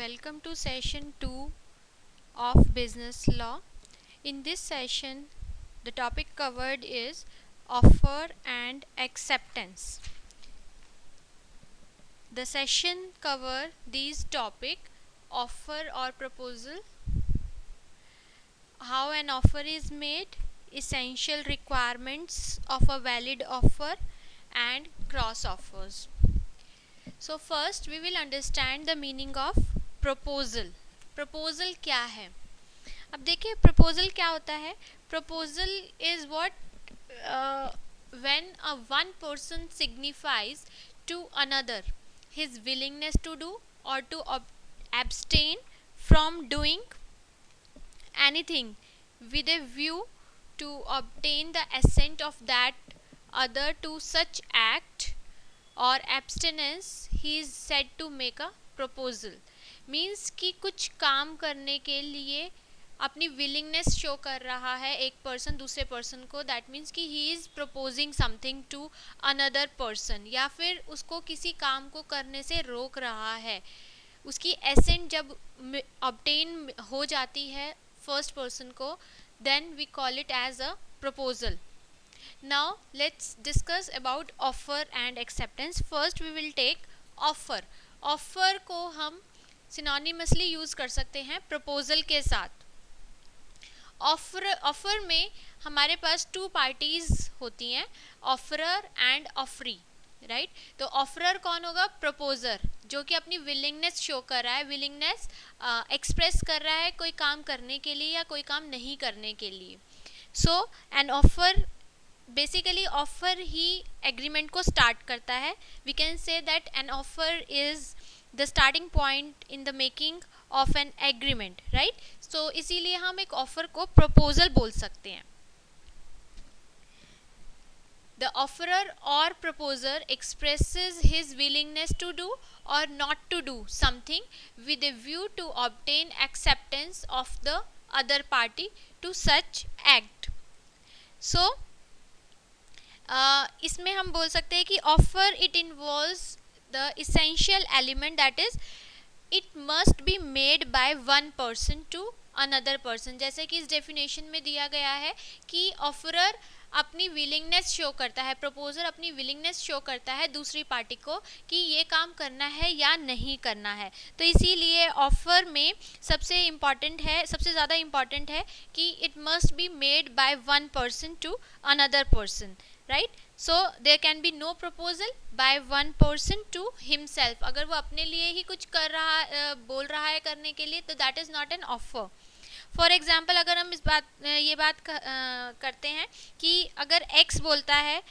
Welcome to session 2 of business law. In this session, the topic covered is offer and acceptance. The session cover these topic: offer or proposal, how an offer is made, essential requirements of a valid offer, and cross offers. So first we will understand the meaning of proposal. Proposal क्या है? अब देखिए proposal क्या होता है. Proposal is what when a one person signifies to another his willingness to do or to abstain from doing anything with a view to obtain the assent of that other to such act और abstinence he is said to make a proposal. Means कि कुछ काम करने के लिए अपनी willingness show कर रहा है एक पर्सन दूसरे पर्सन को. दैट मीन्स कि he is proposing something to another person, या फिर उसको किसी काम को करने से रोक रहा है. उसकी एसेंट जब ऑब्टेन हो जाती है फर्स्ट पर्सन को, then we call it as a proposal. Now let's discuss about offer and acceptance. First we will take offer. Offer को हम synonymously यूज़ कर सकते हैं proposal के साथ. ऑफर में हमारे पास टू पार्टीज होती हैं, ऑफरर एंड ऑफरी, राइट. तो ऑफरर कौन होगा? प्रपोजर, जो कि अपनी विलिंगनेस शो कर रहा है, विलिंगनेस एक्सप्रेस कर रहा है कोई काम करने के लिए या कोई काम नहीं करने के लिए. So an offer basically offer ही एग्रीमेंट को स्टार्ट करता है. We can say that an offer is the starting point in the making of an agreement, right. So इसीलिए हम एक ऑफर को प्रपोजल बोल सकते हैं. The offerer or proposer expresses his willingness to do or not to do something with a view to obtain acceptance of the other party to such act. सो इसमें हम बोल सकते हैं कि offer it involves the essential element, that is it must be made by one person to another person. जैसे कि इस definition में दिया गया है कि ऑफरर अपनी विलिंगनेस शो करता है, प्रपोजर अपनी विलिंगनेस शो करता है दूसरी पार्टी को कि ये काम करना है या नहीं करना है. तो इसीलिए ऑफर में सबसे ज़्यादा इम्पॉर्टेंट है कि it must be made by one person to another person, right. So there can be no proposal by one person to himself. अगर वो अपने लिए ही कुछ बोल रहा है करने के लिए, तो that is not an offer. For example, अगर हम ये बात करते हैं कि अगर एक्स बोलता है,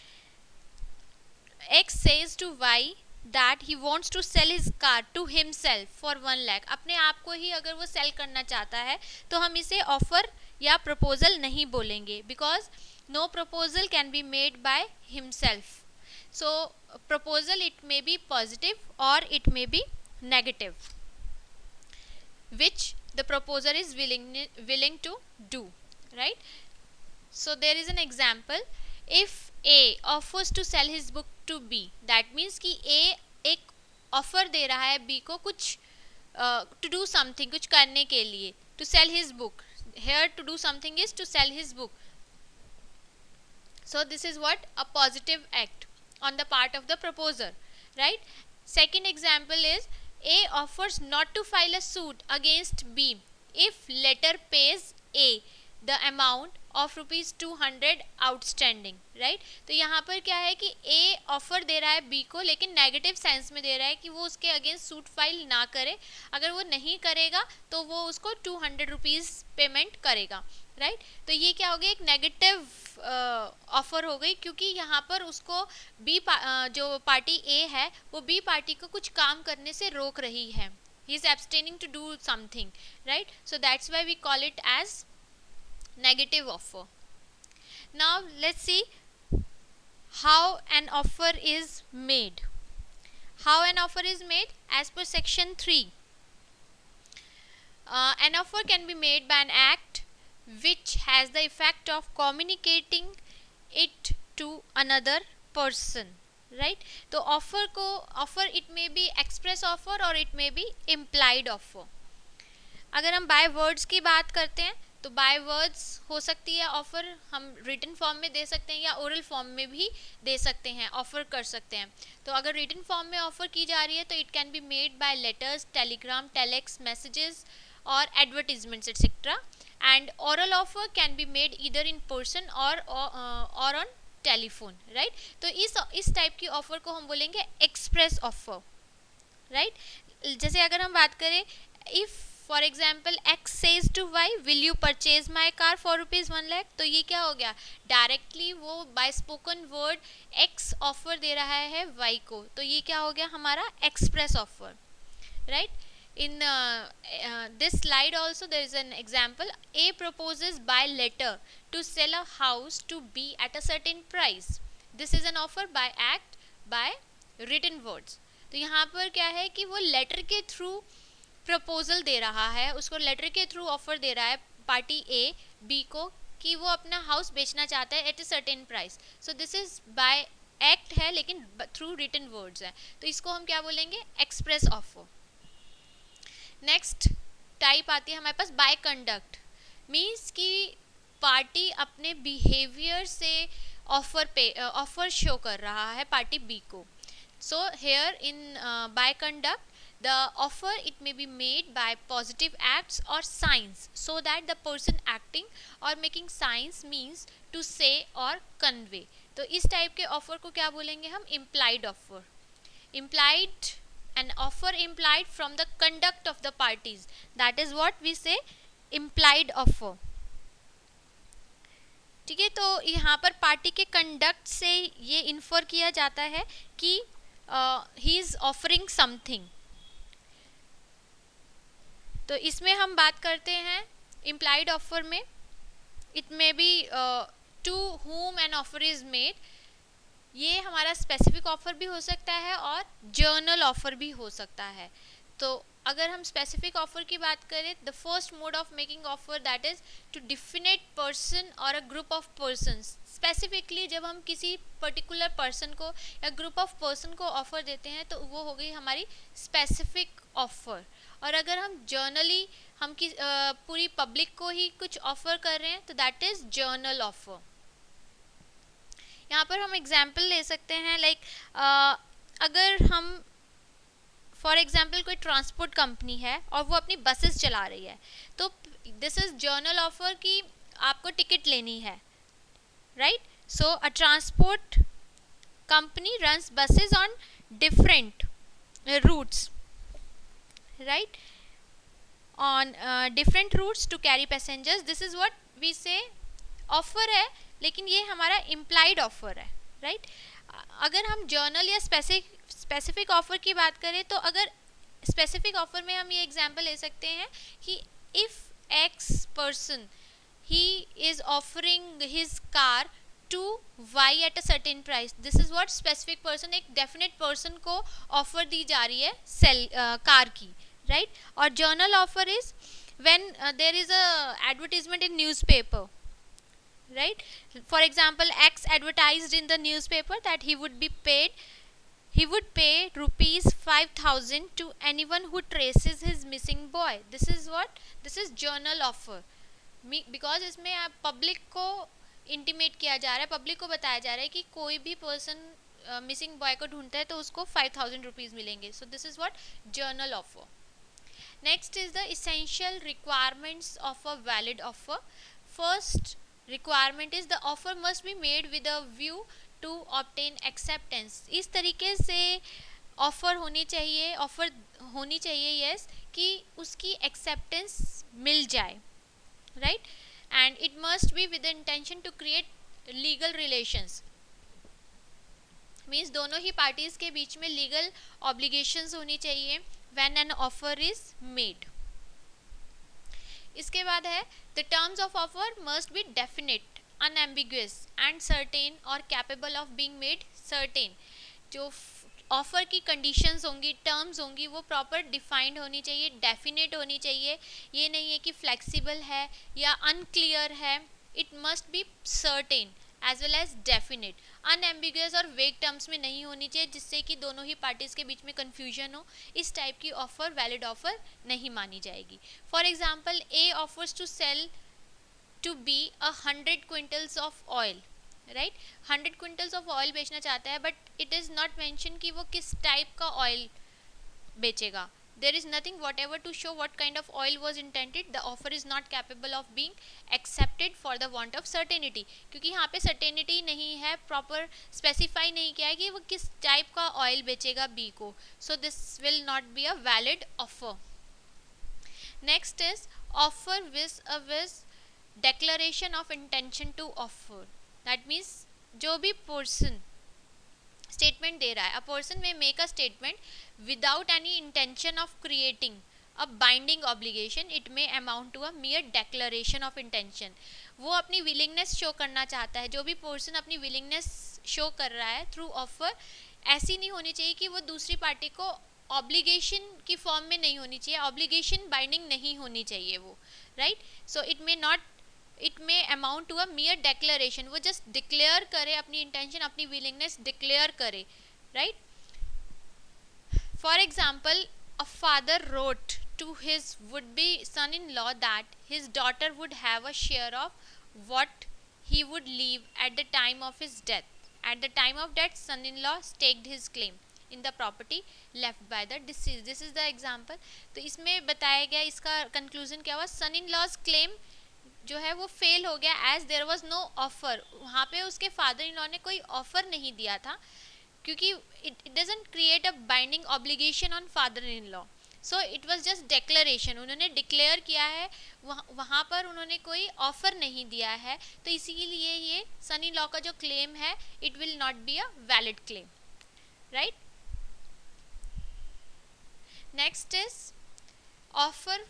X says to Y that he wants to sell his car to himself for 1 lakh. अपने आप को ही अगर वो सेल करना चाहता है तो हम इसे ऑफर या प्रपोजल नहीं बोलेंगे, because no proposal can be made by himself. So proposal, it may be positive or it may be negative, which the proposer is willing to do, right. So there is an example. If A offers to sell his book to B, that means कि A एक offer दे रहा है B को कुछ to do something, कुछ करने के लिए, to sell his book. Here to do something is to sell his book. So this is what a positive act on the part of the proposer, right. Second example is A offers not to file a suit against B if latter pays A the amount of ₹200 outstanding, right. तो यहाँ पर क्या है कि A offer दे रहा है B को, लेकिन नेगेटिव सेंस में दे रहा है कि वो उसके अगेंस्ट सूट फाइल ना करे. अगर वो नहीं करेगा तो वो उसको ₹200 पेमेंट करेगा, राइट. तो ये क्या हो गया? एक नेगेटिव ऑफर हो गई, क्योंकि यहाँ पर उसको जो पार्टी ए है वो बी पार्टी को कुछ काम करने से रोक रही है. He is abstaining to do something, right. So that's why we call it as negative offer. Now let's see how an offer is made. How an offer is made as per section 3. An offer can be made by an act which has the effect of communicating it to another person. Right. तो offer it may be express offer or it may be implied offer. अगर हम by words की बात करते हैं तो by words हो सकती है ऑफर, हम रिटन फॉर्म में दे सकते हैं या ओरल फॉर्म में भी दे सकते हैं, ऑफर कर सकते हैं। तो अगर रिटन फॉर्म में ऑफर की जा रही है तो it can be made by letters, telegram, telex messages और advertisements etcetera. And oral offer can be made either in person or on telephone, right. तो इस टाइप की ऑफर को हम बोलेंगे एक्सप्रेस ऑफर, राइट। जैसे अगर हम बात करें, if for example X says to Y will you purchase my car for ₹1,00,000, तो ये क्या हो गया, डायरेक्टली वो by spoken word X offer दे रहा है वाई को, तो ये क्या हो गया हमारा express offer, right. In this slide also there is an example. A proposes by letter to sell a house to B at a certain price. This is an offer by act by written words. तो यहाँ पर क्या है कि वो letter के through proposal दे रहा है, उसको लेटर के थ्रू ऑफर दे रहा है पार्टी ए बी को कि वो अपना हाउस बेचना चाहता है at a certain price. So this is by act है लेकिन थ्रू रिटन वर्ड्स है, तो इसको हम क्या बोलेंगे, एक्सप्रेस ऑफर। नेक्स्ट टाइप आती है हमारे पास बाय कंडक्ट, मीन्स कि पार्टी अपने बिहेवियर से ऑफर शो कर रहा है पार्टी बी को। So here in by conduct the offer it may be made by positive acts or signs so that the person acting or making signs means to say or convey। तो इस type के offer को क्या बोलेंगे हम, implied offer। implied an offer implied from the conduct of the parties, that is what we say implied offer। ठीक है, तो यहाँ पर पार्टी के कंडक्ट से ये इन्फर किया जाता है कि ही इज ऑफरिंग समथिंग। तो इसमें हम बात करते हैं इम्प्लाइड ऑफर में, it may be to whom an offer is made, ये हमारा स्पेसिफिक ऑफर भी हो सकता है और जर्नल ऑफर भी हो सकता है। तो अगर हम स्पेसिफिक ऑफर की बात करें, the first mode of making offer that is to definite person or a group of person. Specifically जब हम किसी पर्टिकुलर पर्सन को या ग्रुप ऑफ पर्सन को ऑफर देते हैं तो वो हो गई हमारी स्पेसिफिक ऑफर। और अगर हम जर्नली हम पूरी पब्लिक को ही कुछ ऑफर कर रहे हैं तो दैट इज जर्नल ऑफर। यहाँ पर हम एग्जाम्पल ले सकते हैं, लाइक अगर हम फॉर एग्जाम्पल कोई ट्रांसपोर्ट कंपनी है और वो अपनी बसेस चला रही है, तो दिस इज जर्नल ऑफर कि आपको टिकट लेनी है, right. So a transport company runs buses on different routes, right, on different routes to carry passengers. This is what we say offer है, लेकिन ये हमारा इम्प्लाइड ऑफर है, राइट। अगर हम जर्नल या स्पेसिफिक ऑफर की बात करें तो अगर स्पेसिफिक ऑफर में हम ये एग्जांपल ले सकते हैं कि if X person he is offering his car to Y at a certain price, this is what specific person, एक डेफिनेट पर्सन को ऑफर दी जा रही है सेल कार की, राइट। और general offer is when there is a advertisement in newspaper, right। For example, X advertised in the newspaper that he would pay ₹5,000 to anyone who traces his missing boy। this is journal offer, because इसमें आप public को intimate किया जा रहा है, public को बताया जा रहा है कि कोई भी पर्सन मिसिंग बॉय को ढूंढता है तो उसको ₹5,000 मिलेंगे। सो this is what journal offer. Next is the essential requirements of a valid offer। First requirement is the offer must be made with a view to obtain acceptance। इस तरीके से offer होनी चाहिए यस कि उसकी एक्सेप्टेंस मिल जाए, right. And it must be with intention to create legal relations, means दोनों ही पार्टीज के बीच में लीगल ऑब्लिगेशंस होनी चाहिए when an offer is made. इसके बाद है the terms of offer must be definite, unambiguous and certain or capable of being made certain. जो ऑफर की कंडीशंस होंगी, टर्म्स होंगी, वो प्रॉपर डिफाइंड होनी चाहिए, डेफिनेट होनी चाहिए। ये नहीं है कि फ्लेक्सिबल है या अनक्लियर है, it must be certain as well as definite. Unambiguous और वेग टर्म्स में नहीं होनी चाहिए जिससे कि दोनों ही पार्टीज के बीच में कंफ्यूजन हो। इस टाइप की ऑफर वैलिड ऑफर नहीं मानी जाएगी। For example, A offers to sell to be 100 quintals of oil, right. 100 quintals of oil बेचना चाहता है, but it is not mention कि वो किस टाइप का ऑयल बेचेगा। There is nothing whatever to show what kind of oil was intended. The offer is not capable of being accepted for the want of certainty, क्योंकि यहाँ पे certainty नहीं है, proper specify नहीं किया है कि वो किस टाइप का ऑयल बेचेगा बी को, so this will not be a valid offer. Next is offer with declaration of intention to offer. That means जो भी person स्टेटमेंट दे रहा है, a person may make a statement without any intention of creating a binding obligation, it may amount to a mere declaration of intention. वो अपनी willingness show करना चाहता है, जो भी पर्सन अपनी विलिंगनेस शो कर रहा है थ्रू ऑफर, ऐसी नहीं होनी चाहिए कि वो दूसरी पार्टी को ऑब्लिगेशन की फॉर्म में नहीं होनी चाहिए, ऑब्लिगेशन बाइंडिंग नहीं होनी चाहिए वो, right. So it may amount to a mere declaration, वो जस्ट डिक्लेयर करे अपनी इंटेंशन, अपनी विलिंगनेस डिक्लेयर करे, right. For example, a father wrote to his would be son in law that his daughter would have a share of what he would leave at the time of his death. At the time of death, son-in-law staked his claim in the property left by the deceased. This is the example. तो इसमें बताया गया, इसका conclusion क्या हुआ, सन-in-law's claim जो है वो फेल हो गया as there was no offer. वहाँ पे उसके फादर इन लॉ ने कोई ऑफर नहीं दिया था, क्योंकि it doesn't create a binding obligation on father in law, so it was just declaration, उन्होंने डिक्लेयर किया है, वहाँ पर उन्होंने कोई ऑफर नहीं दिया है, तो इसीलिए ये सन इन लॉ का जो क्लेम है it will not be a valid claim, right. Next is offer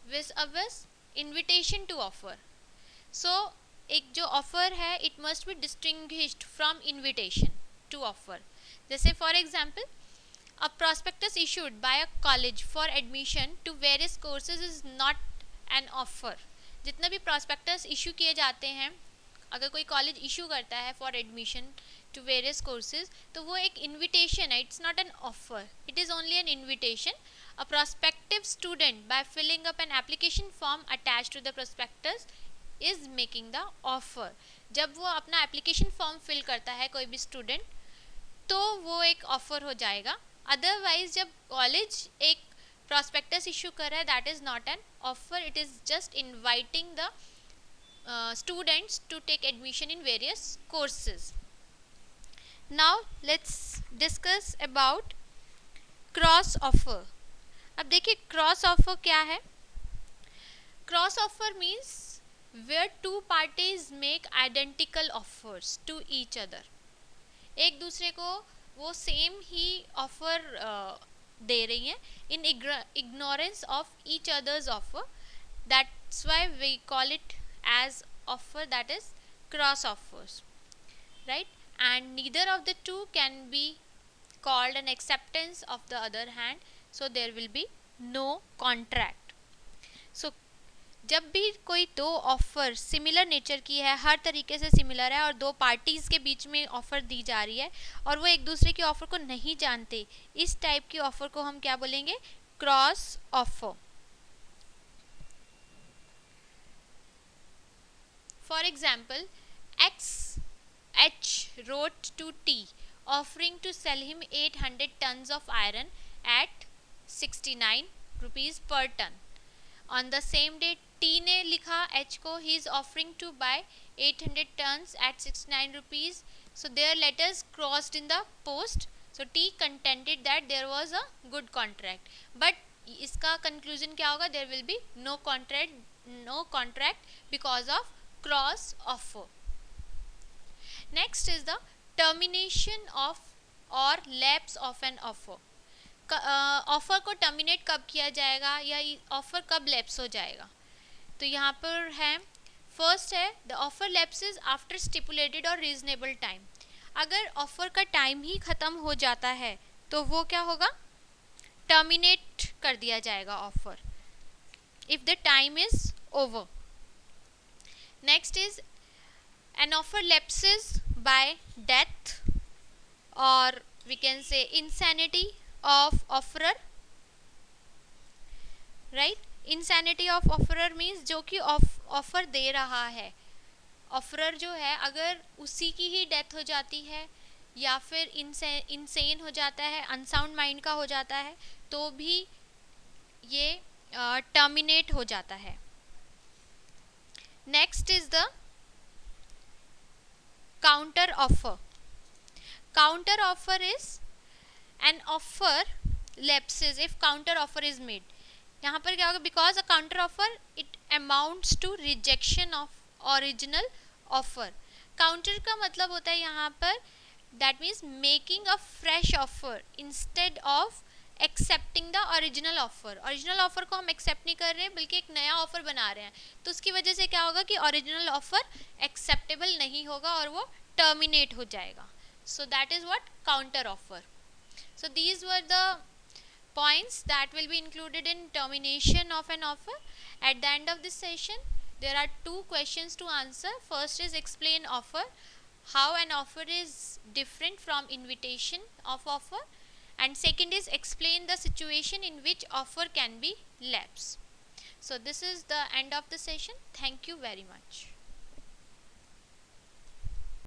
vis a vis invitation to offer. So एक जो ऑफर है it must be distinguished from invitation to offer. जैसे for example, a prospectus issued by a college for admission to various courses is not an offer. जितना भी prospectus issue किए जाते हैं, अगर कोई कॉलेज इशू करता है for admission to various courses, तो वो एक इन्विटेशन है, it's not an offer, it is only an invitation. A prospective student by filling up an application form attached to the prospectus is making the offer. जब वो अपना application form fill करता है कोई भी स्टूडेंट, तो वो एक ऑफर हो जाएगा। अदरवाइज जब कॉलेज एक प्रॉस्पेक्टस इशू कर रहा है, that is not an offer, it is just inviting the students to take admission in various courses. Now let's discuss about cross offer. अब देखिए क्रॉस ऑफर क्या है। Cross offer means where two parties make identical offers to each other. एक दूसरे को वो same ही offer दे रही हैं इन ignorance of each other's offer. That's why we call it as offer, that is cross offers, right. And neither of the two can be called an acceptance of the other hand, so there will be no contract. So जब भी कोई दो offer similar nature की है, हर तरीके से similar है, और दो पार्टीज़ के बीच में ऑफ़र दी जा रही है और वो एक दूसरे की ऑफ़र को नहीं जानते, इस टाइप की ऑफ़र को हम क्या बोलेंगे, cross offer. For example, H wrote to T offering to sell him 800 tons of iron at 69 rupees per ton. On the same day, T ने लिखा H को he is offering to buy 800 tons at 69 rupees. So their letters crossed in the post. So T contended that there was a good contract. But इसका conclusion क्या होगा, there will be no contract because of cross offer. Next is the termination of or lapse of an offer. Offer को terminate कब किया जाएगा या offer कब lapse हो जाएगा, तो यहाँ पर है फर्स्ट है the offer lapses after stipulated और रीजनेबल टाइम। अगर ऑफ़र का टाइम ही ख़त्म हो जाता है तो वो क्या होगा, टर्मिनेट कर दिया जाएगा offer, if the time is over. Next is An offer lapses by death, or we can say insanity of offerer, right? Insanity of offerer means जो कि ऑफर दे रहा है, ऑफरर जो है अगर उसी की ही डेथ हो जाती है या फिर इंसेन हो जाता है, अनसाउंड माइंड का हो जाता है, तो भी ये टर्मिनेट हो जाता है. Next is the counter offer. Counter offer is an offer lapses if counter offer is made. यहाँ पर क्या होगा, because a counter offer it amounts to rejection of original offer. Counter का मतलब होता है यहाँ पर, that means making a fresh offer instead of accepting the original offer. Original offer को हम एक्सेप्ट नहीं कर रहे हैं बल्कि एक नया ऑफर बना रहे हैं, तो उसकी वजह से क्या होगा कि ओरिजिनल ऑफर एक्सेप्टेबल नहीं होगा और वो टर्मिनेट हो जाएगा. So that is what counter offer. So these were the points that will be included in termination of an offer. At the end of this session, there are 2 questions to answer. First is explain offer, how an offer is different from invitation of offer, and second is explain the situation in which offer can be lapsed. So this is the end of the session. Thank you very much.